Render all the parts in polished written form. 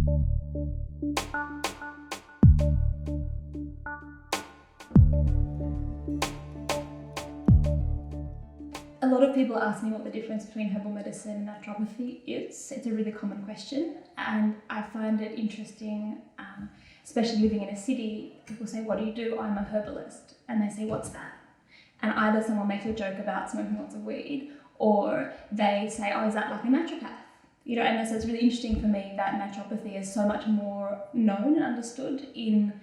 A lot of people ask me what the difference between herbal medicine and naturopathy is. It's a really common question, and I find it interesting, especially living in a city. People say, "What do you do?" "I'm a herbalist." And they say, "What's that?" And either someone makes a joke about smoking lots of weed, or they say, "Oh, is that like a naturopath?" You know, and so it's really interesting for me that naturopathy is so much more known and understood in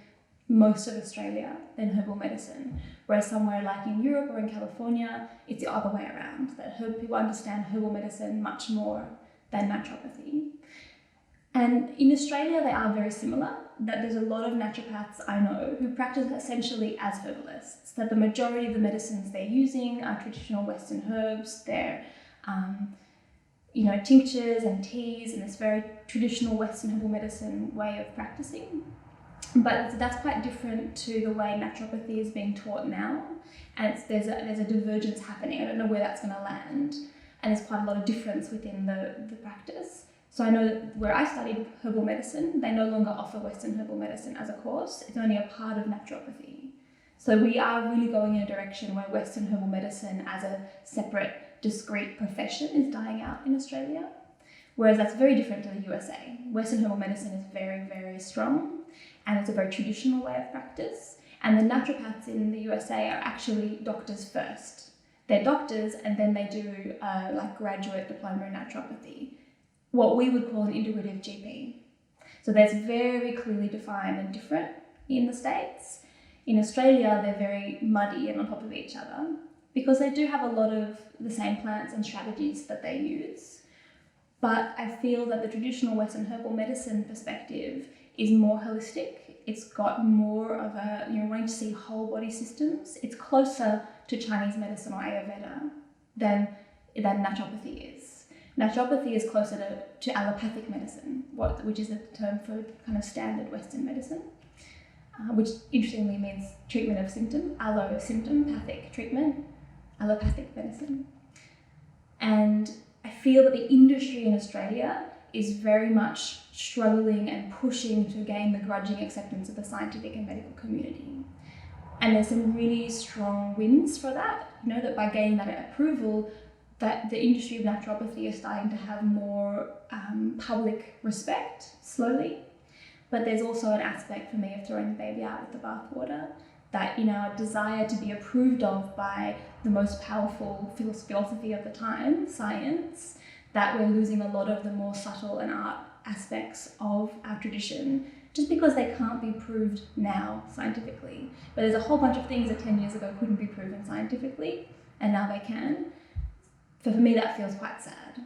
most of Australia than herbal medicine, whereas somewhere like in Europe or in California, it's the other way around, that people understand herbal medicine much more than naturopathy. And in Australia, they are very similar, that there's a lot of naturopaths I know who practice essentially as herbalists, that the majority of the medicines they're using are traditional Western herbs, they're tinctures and teas, and this very traditional Western herbal medicine way of practicing. But that's quite different to the way naturopathy is being taught now, and there's a divergence happening. I don't know where that's going to land, and there's quite a lot of difference within the practice. So I know that where I studied herbal medicine, they no longer offer Western herbal medicine as a course. It's only a part of naturopathy. So we are really going in a direction where Western herbal medicine as a separate, discrete profession is dying out in Australia, whereas that's very different to the USA. Western herbal medicine is very, very strong, and it's a very traditional way of practice. And the naturopaths in the USA are actually doctors first. They're doctors, and then they do graduate diploma in naturopathy, what we would call an integrative GP. So there's very clearly defined and different in the States. In Australia, they're very muddy and on top of each other because they do have a lot of the same plants and strategies that they use. But I feel that the traditional Western herbal medicine perspective is more holistic. It's got more of a, wanting to see whole body systems. It's closer to Chinese medicine or Ayurveda than naturopathy is. Naturopathy is closer to allopathic medicine, which is a term for kind of standard Western medicine, which interestingly means treatment of symptom, allo symptom, pathic treatment, allopathic medicine. And I feel that the industry in Australia is very much struggling and pushing to gain the grudging acceptance of the scientific and medical community. And there's some really strong wins for that, that by gaining that approval, that the industry of naturopathy is starting to have more public respect, slowly. But there's also an aspect for me of throwing the baby out with the bathwater, that our desire to be approved of by the most powerful philosophy of the time, science, that we're losing a lot of the more subtle and art aspects of our tradition just because they can't be proved now scientifically. But there's a whole bunch of things that 10 years ago couldn't be proven scientifically, and now they can. So for me, that feels quite sad.